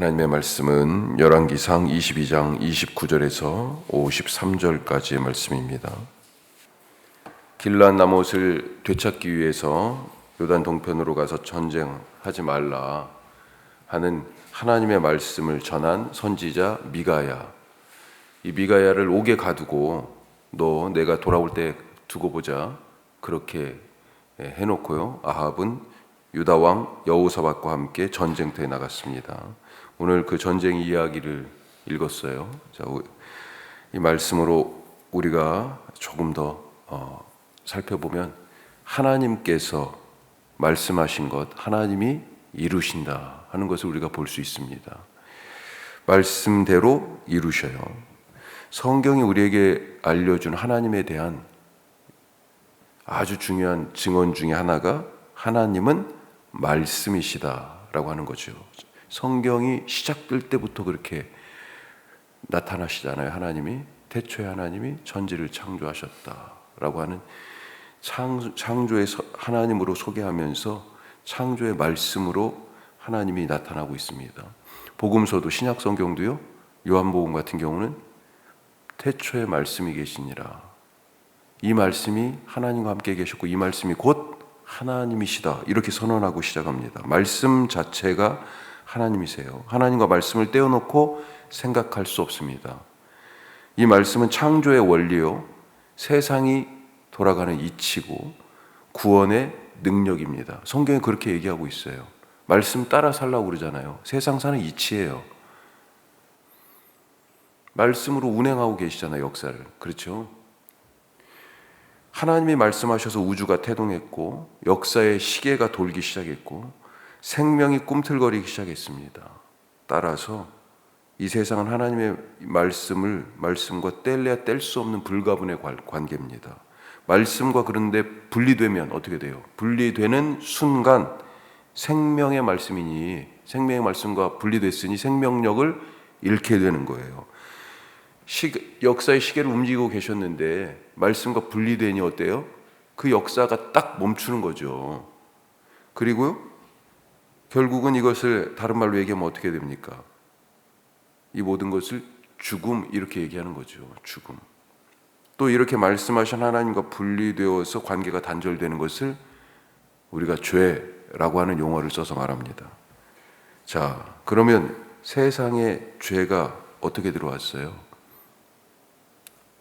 하나님의 말씀은 열왕기상 22장 29절에서 53절까지의 말씀입니다. 길르앗 라못을 되찾기 위해서 요단 동편으로 가서 전쟁하지 말라 하는 하나님의 말씀을 전한 선지자 미가야. 이 미가야를 옥에 가두고 너 내가 돌아올 때 두고 보자 그렇게 해놓고요. 아합은 유다 왕 여호사밧과 함께 전쟁터에 나갔습니다. 오늘 그 전쟁 이야기를 읽었어요. 자, 이 말씀으로 우리가 조금 더 살펴보면 하나님께서 말씀하신 것 하나님이 이루신다 하는 것을 우리가 볼 수 있습니다. 말씀대로 이루셔요. 성경이 우리에게 알려준 하나님에 대한 아주 중요한 증언 중에 하나가 하나님은 말씀이시다라고 하는 거죠. 성경이 시작될 때부터 그렇게 나타나시잖아요. 하나님이 태초에 하나님이 천지를 창조하셨다라고 하는 창조의 하나님으로 소개하면서 창조의 말씀으로 하나님이 나타나고 있습니다. 복음서도 신약 성경도요. 요한복음 같은 경우는 태초에 말씀이 계시니라. 이 말씀이 하나님과 함께 계셨고 이 말씀이 곧 하나님이시다. 이렇게 선언하고 시작합니다. 말씀 자체가 하나님이세요. 하나님과 말씀을 떼어놓고 생각할 수 없습니다. 이 말씀은 창조의 원리요. 세상이 돌아가는 이치고 구원의 능력입니다. 성경이 그렇게 얘기하고 있어요. 말씀 따라 살라고 그러잖아요. 세상 사는 이치예요. 말씀으로 운행하고 계시잖아요. 역사를. 그렇죠? 하나님이 말씀하셔서 우주가 태동했고 역사의 시계가 돌기 시작했고 생명이 꿈틀거리기 시작했습니다. 따라서 이 세상은 하나님의 말씀과 뗄래야 뗄 수 없는 불가분의 관계입니다. 말씀과 그런데 분리되면 어떻게 돼요? 분리되는 순간 생명의 말씀이니 생명의 말씀과 분리됐으니 생명력을 잃게 되는 거예요. 역사의 시계를 움직이고 계셨는데 말씀과 분리되니 어때요? 그 역사가 딱 멈추는 거죠. 그리고요. 결국은 이것을 다른 말로 얘기하면 어떻게 됩니까? 이 모든 것을 죽음 이렇게 얘기하는 거죠. 죽음. 또 이렇게 말씀하신 하나님과 분리되어서 관계가 단절되는 것을 우리가 죄라고 하는 용어를 써서 말합니다. 자, 그러면 세상에 죄가 어떻게 들어왔어요?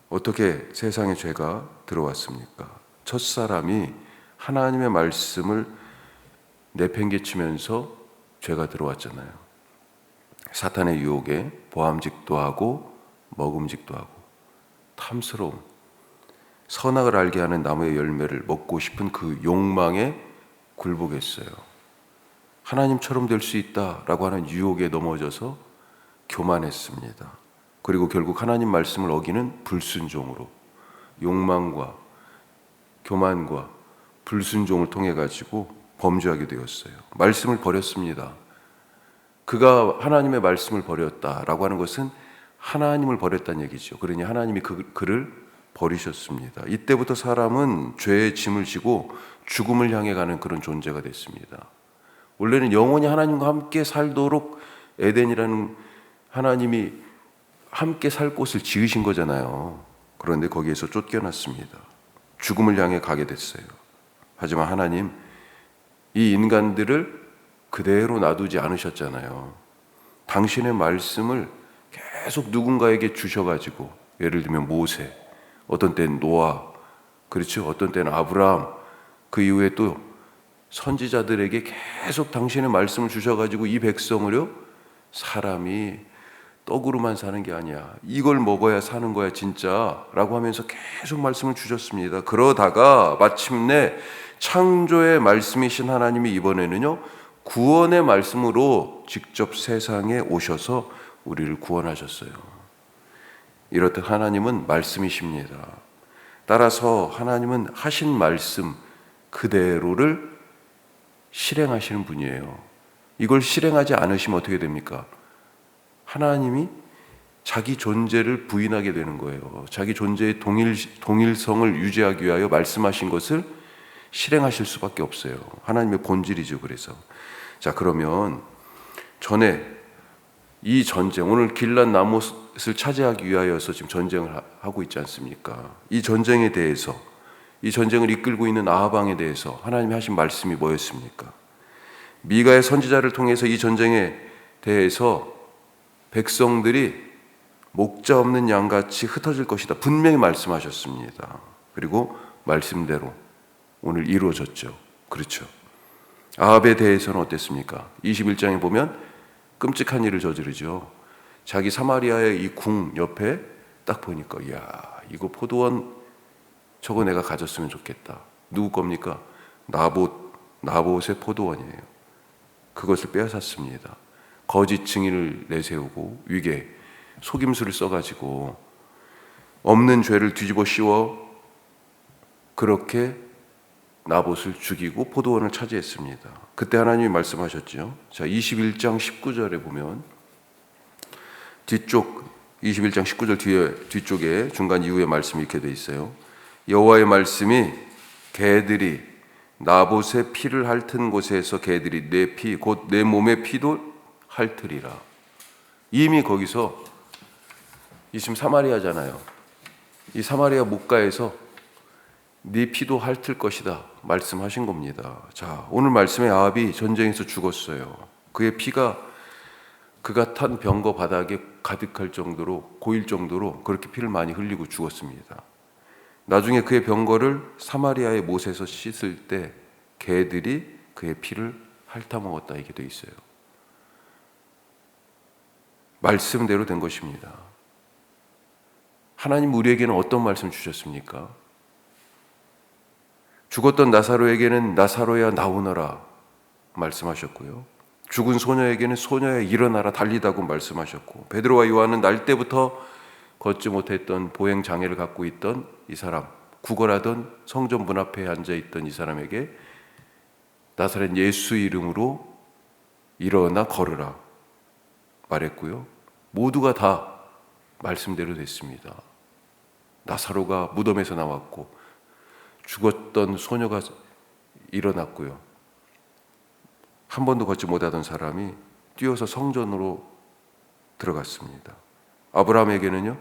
어떻게 세상에 죄가 들어왔습니까? 첫사람이 하나님의 말씀을 내팽개치면서 죄가 들어왔잖아요. 사탄의 유혹에 보암직도 하고 먹음직도 하고 탐스러움, 선악을 알게 하는 나무의 열매를 먹고 싶은 그 욕망에 굴복했어요. 하나님처럼 될 수 있다라고 하는 유혹에 넘어져서 교만했습니다. 그리고 결국 하나님 말씀을 어기는 불순종으로 욕망과 교만과 불순종을 통해 가지고 범죄하게 되었어요. 말씀을 버렸습니다. 그가 하나님의 말씀을 버렸다라고 하는 것은 하나님을 버렸다는 얘기죠. 그러니 하나님이 그를 버리셨습니다. 이때부터 사람은 죄의 짐을 지고 죽음을 향해 가는 그런 존재가 됐습니다. 원래는 영원히 하나님과 함께 살도록 에덴이라는 하나님이 함께 살 곳을 지으신 거잖아요. 그런데 거기에서 쫓겨났습니다. 죽음을 향해 가게 됐어요. 하지만 하나님 이 인간들을 그대로 놔두지 않으셨잖아요. 당신의 말씀을 계속 누군가에게 주셔가지고 예를 들면 모세, 어떤 때는 노아, 그렇죠? 어떤 때는 아브라함, 그 이후에 또 선지자들에게 계속 당신의 말씀을 주셔가지고 이 백성을요 사람이 떡으로만 사는 게 아니야. 이걸 먹어야 사는 거야 진짜 라고 하면서 계속 말씀을 주셨습니다. 그러다가 마침내 창조의 말씀이신 하나님이 이번에는요 구원의 말씀으로 직접 세상에 오셔서 우리를 구원하셨어요. 이렇듯 하나님은 말씀이십니다. 따라서 하나님은 하신 말씀 그대로를 실행하시는 분이에요. 이걸 실행하지 않으시면 어떻게 됩니까? 하나님이 자기 존재를 부인하게 되는 거예요. 자기 존재의 동일성을 유지하기 위하여 말씀하신 것을 실행하실 수밖에 없어요. 하나님의 본질이죠. 그래서 자, 그러면 전에 이 전쟁, 오늘 길랏 라못을 차지하기 위하여서 지금 전쟁을 하고 있지 않습니까? 이 전쟁에 대해서, 이 전쟁을 이끌고 있는 아합 왕에 대해서 하나님이 하신 말씀이 뭐였습니까? 미가의 선지자를 통해서 이 전쟁에 대해서 백성들이 목자 없는 양같이 흩어질 것이다 분명히 말씀하셨습니다. 그리고 말씀대로 오늘 이루어졌죠. 그렇죠. 아합에 대해서는 어땠습니까? 21장에 보면 끔찍한 일을 저지르죠. 자기 사마리아의 이 궁 옆에 딱 보니까 이야, 이거 포도원 저거 내가 가졌으면 좋겠다. 누구 겁니까? 나봇의 포도원이에요. 그것을 빼앗았습니다. 거짓 증인을 내세우고 위계 속임수를 써가지고 없는 죄를 뒤집어 씌워 그렇게 나봇을 죽이고 포도원을 차지했습니다. 그때 하나님이 말씀하셨죠. 자, 21장 19절에 보면 뒤쪽 21장 19절 뒤쪽에 중간 이후에 말씀이 이렇게 돼 있어요. 여호와의 말씀이 개들이 나봇의 피를 핥은 곳에서 개들이 내 피 곧 내 몸의 피도 핥으리라. 이미 거기서 이 지금 사마리아잖아요. 이 사마리아 목가에서 네 피도 핥을 것이다 말씀하신 겁니다. 자, 오늘 말씀에 아합이 전쟁에서 죽었어요. 그의 피가 그가 탄 병거 바닥에 가득할 정도로 고일 정도로 그렇게 피를 많이 흘리고 죽었습니다. 나중에 그의 병거를 사마리아의 못에서 씻을 때 개들이 그의 피를 핥아먹었다 이게 돼 있어요. 말씀대로 된 것입니다. 하나님 우리에게는 어떤 말씀 주셨습니까? 죽었던 나사로에게는 나사로야 나오너라 말씀하셨고요. 죽은 소녀에게는 소녀야 일어나라 달리다고 말씀하셨고, 베드로와 요한은 날 때부터 걷지 못했던 보행 장애를 갖고 있던 이 사람, 구걸하던 성전 문 앞에 앉아있던 이 사람에게 나사렛 예수 이름으로 일어나 걸으라 말했고요. 모두가 다 말씀대로 됐습니다. 나사로가 무덤에서 나왔고 죽었던 소녀가 일어났고요. 한 번도 걷지 못하던 사람이 뛰어서 성전으로 들어갔습니다. 아브라함에게는요,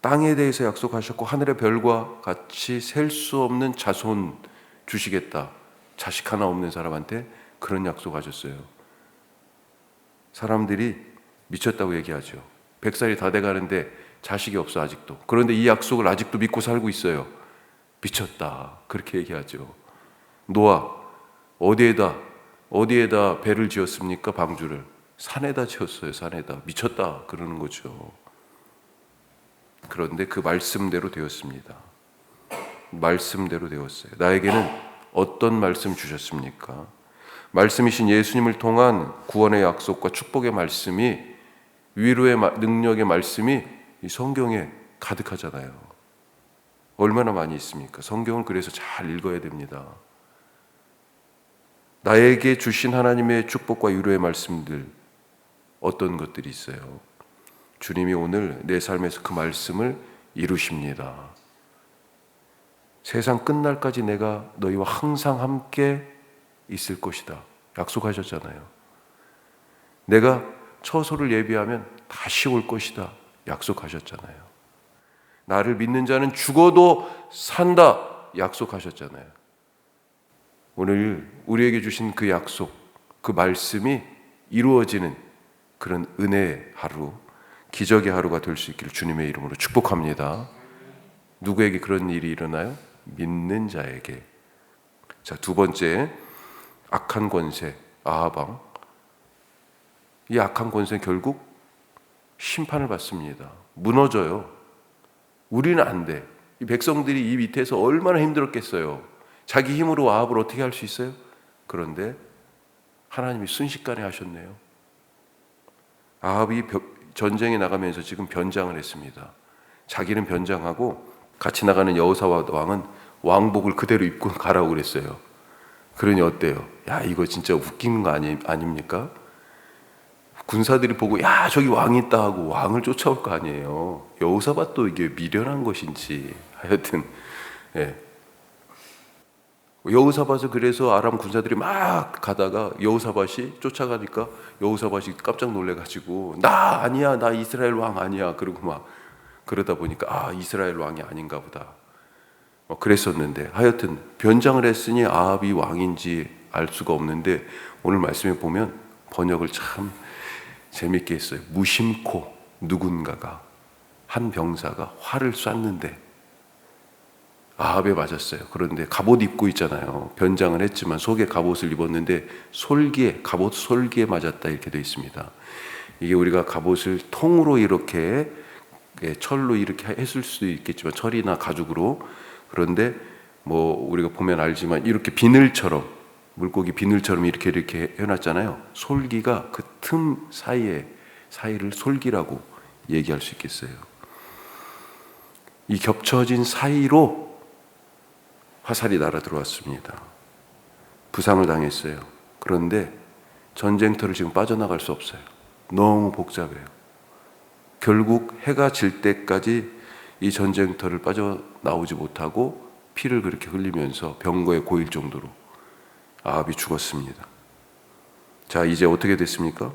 땅에 대해서 약속하셨고 하늘의 별과 같이 셀 수 없는 자손 주시겠다. 자식 하나 없는 사람한테 그런 약속하셨어요. 사람들이 미쳤다고 얘기하죠. 100살이 다 돼가는데 자식이 없어 아직도. 그런데 이 약속을 아직도 믿고 살고 있어요. 미쳤다 그렇게 얘기하죠. 노아 어디에다 배를 지었습니까? 방주를 산에다 지었어요. 산에다. 미쳤다 그러는 거죠. 그런데 그 말씀대로 되었습니다. 말씀대로 되었어요. 나에게는 어떤 말씀 주셨습니까? 말씀이신 예수님을 통한 구원의 약속과 축복의 말씀이, 위로의 능력의 말씀이 이 성경에 가득하잖아요. 얼마나 많이 있습니까? 성경을 그래서 잘 읽어야 됩니다. 나에게 주신 하나님의 축복과 위로의 말씀들 어떤 것들이 있어요? 주님이 오늘 내 삶에서 그 말씀을 이루십니다. 세상 끝날까지 내가 너희와 항상 함께 있을 것이다 약속하셨잖아요. 내가 처소를 예비하면 다시 올 것이다 약속하셨잖아요. 나를 믿는 자는 죽어도 산다 약속하셨잖아요. 오늘 우리에게 주신 그 약속, 그 말씀이 이루어지는 그런 은혜의 하루, 기적의 하루가 될 수 있기를 주님의 이름으로 축복합니다. 누구에게 그런 일이 일어나요? 믿는 자에게. 자, 두 번째, 악한 권세, 아합 왕. 이 악한 권세는 결국 심판을 받습니다. 무너져요. 우리는 안 돼. 이 백성들이 이 밑에서 얼마나 힘들었겠어요. 자기 힘으로 아합을 어떻게 할 수 있어요? 그런데 하나님이 순식간에 하셨네요. 아합이 전쟁에 나가면서 지금 변장을 했습니다. 자기는 변장하고 같이 나가는 여호사밧 왕은 왕복을 그대로 입고 가라고 그랬어요. 그러니 어때요? 야, 이거 진짜 웃기는 거 아닙니까? 군사들이 보고 야, 저기 왕이 있다 하고 왕을 쫓아올 거 아니에요. 여호사밧도 이게 미련한 것인지 하여튼, 예. 여호사밧은 그래서 아람 군사들이 막 가다가 여호사밧이 쫓아가니까 여호사밧이 깜짝 놀래가지고 나 아니야, 나 이스라엘 왕 아니야. 그러고 막 그러다 보니까 아, 이스라엘 왕이 아닌가 보다. 그랬었는데 하여튼 변장을 했으니 아합이 왕인지 알 수가 없는데 오늘 말씀에 보면 번역을 참 재밌게 했어요. 무심코 누군가가 한 병사가 활을 쐈는데 아합에 맞았어요. 그런데 갑옷 입고 있잖아요. 변장을 했지만 속에 갑옷을 입었는데 갑옷 솔기에 맞았다 이렇게 되어 있습니다. 이게 우리가 갑옷을 통으로 이렇게 철로 이렇게 했을 수도 있겠지만 철이나 가죽으로, 그런데 뭐 우리가 보면 알지만 이렇게 비늘처럼 물고기 비늘처럼 이렇게 해놨잖아요. 솔기가 그 틈 사이를 솔기라고 얘기할 수 있겠어요. 이 겹쳐진 사이로 화살이 날아 들어왔습니다. 부상을 당했어요. 그런데 전쟁터를 지금 빠져나갈 수 없어요. 너무 복잡해요. 결국 해가 질 때까지 이 전쟁터를 빠져나오지 못하고 피를 그렇게 흘리면서 병거에 고일 정도로 아합이 죽었습니다. 자, 이제 어떻게 됐습니까?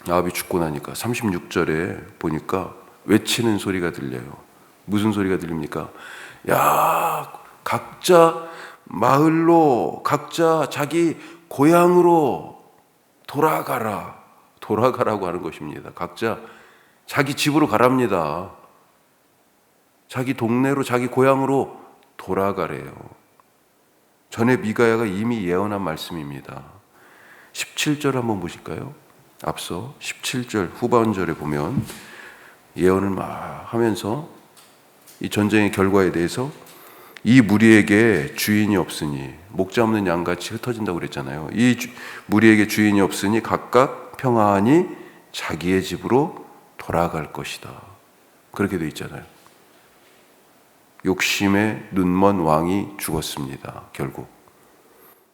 아합이 죽고 나니까 36절에 보니까 외치는 소리가 들려요. 무슨 소리가 들립니까? 야, 각자 마을로, 각자 자기 고향으로 돌아가라고 하는 것입니다. 각자 자기 집으로 가랍니다. 자기 동네로, 자기 고향으로 돌아가래요. 전에 미가야가 이미 예언한 말씀입니다. 17절 한번 보실까요? 앞서 17절 후반절에 보면 예언을 막 하면서 이 전쟁의 결과에 대해서 이 무리에게 주인이 없으니, 목자 없는 양같이 흩어진다고 그랬잖아요. 이 무리에게 주인이 없으니 각각 평안히 자기의 집으로 돌아갈 것이다. 그렇게 돼 있잖아요. 욕심에 눈먼 왕이 죽었습니다. 결국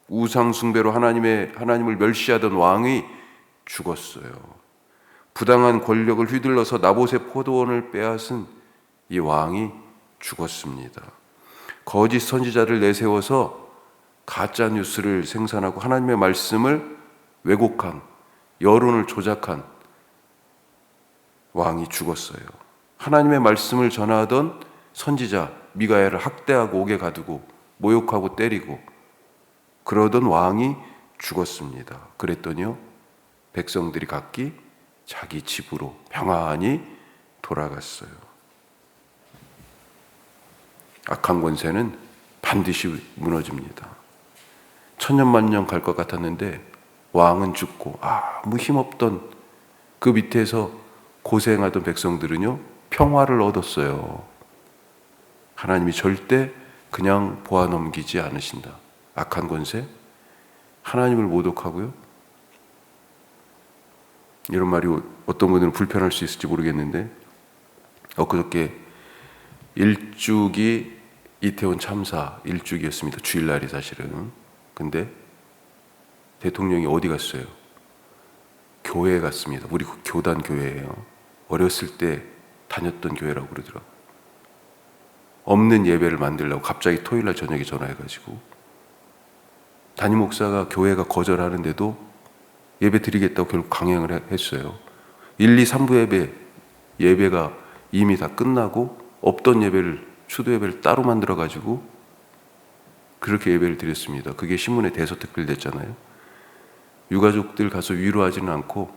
우상 숭배로 하나님을 멸시하던 왕이 죽었어요. 부당한 권력을 휘둘러서 나봇의 포도원을 빼앗은 이 왕이 죽었습니다. 거짓 선지자를 내세워서 가짜 뉴스를 생산하고 하나님의 말씀을 왜곡한, 여론을 조작한 왕이 죽었어요. 하나님의 말씀을 전하던 선지자 미가야를 학대하고 옥에 가두고 모욕하고 때리고 그러던 왕이 죽었습니다. 그랬더니요, 백성들이 각기 자기 집으로 평안히 돌아갔어요. 악한 권세는 반드시 무너집니다. 천년만년 갈 것 같았는데 왕은 죽고 아무 힘없던 그 밑에서 고생하던 백성들은요, 평화를 얻었어요. 하나님이 절대 그냥 보아 넘기지 않으신다. 악한 권세, 하나님을 모독하고요. 이런 말이 어떤 분들은 불편할 수 있을지 모르겠는데 엊그저께 일주기 이태원 참사 일주기였습니다. 주일날이 사실은. 근데 대통령이 어디 갔어요? 교회에 갔습니다. 우리 교단 교회예요. 어렸을 때 다녔던 교회라고 그러더라고요. 없는 예배를 만들려고 갑자기 토요일날 저녁에 전화해가지고 담임 목사가 교회가 거절하는데도 예배 드리겠다고 결국 강행을 했어요. 1, 2, 3부 예배가 이미 다 끝나고 없던 예배를, 추도 예배를 따로 만들어가지고 그렇게 예배를 드렸습니다. 그게 신문에 대서특필됐잖아요. 유가족들 가서 위로하지는 않고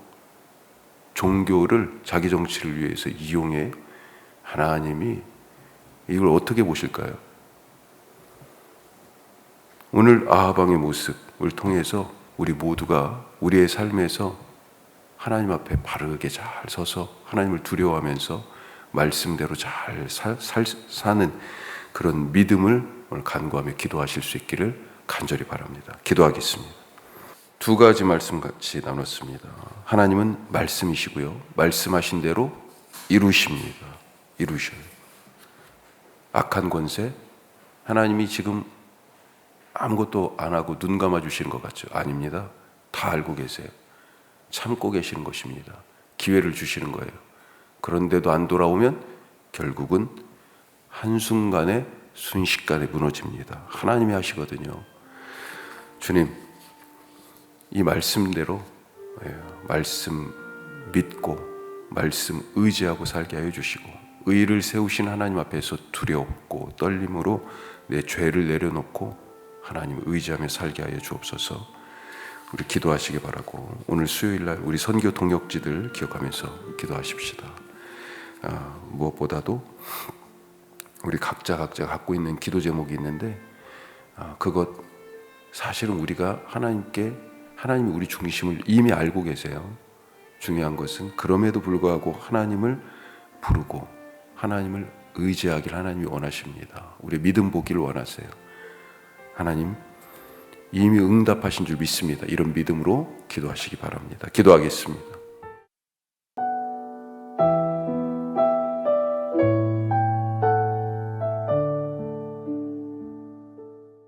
종교를 자기 정치를 위해서 이용해. 하나님이 이걸 어떻게 보실까요? 오늘 아하방의 모습을 통해서 우리 모두가 우리의 삶에서 하나님 앞에 바르게 잘 서서 하나님을 두려워하면서 말씀대로 잘 사는 그런 믿음을 오늘 간구하며 기도하실 수 있기를 간절히 바랍니다. 기도하겠습니다. 두 가지 말씀 같이 나눴습니다. 하나님은 말씀이시고요, 말씀하신 대로 이루십니다. 이루셔요. 악한 권세, 하나님이 지금 아무것도 안 하고 눈 감아 주시는 것 같죠? 아닙니다. 다 알고 계세요. 참고 계시는 것입니다. 기회를 주시는 거예요. 그런데도 안 돌아오면 결국은 한순간에 순식간에 무너집니다. 하나님이 하시거든요. 주님, 이 말씀대로 말씀 믿고 말씀 의지하고 살게 하여 주시고 의를 세우신 하나님 앞에서 두렵고 떨림으로 내 죄를 내려놓고 하나님 의지하며 살게 하여 주옵소서. 우리 기도하시기 바라고 오늘 수요일날 우리 선교 동역지들 기억하면서 기도하십시다. 무엇보다도 우리 각자 갖고 있는 기도 제목이 있는데 그것 사실은 우리가 하나님이 우리 중심을 이미 알고 계세요. 중요한 것은 그럼에도 불구하고 하나님을 부르고 하나님을 의지하길 하나님이 원하십니다. 우리 믿음 보기를 원하세요. 하나님 이미 응답하신 줄 믿습니다. 이런 믿음으로 기도하시기 바랍니다. 기도하겠습니다.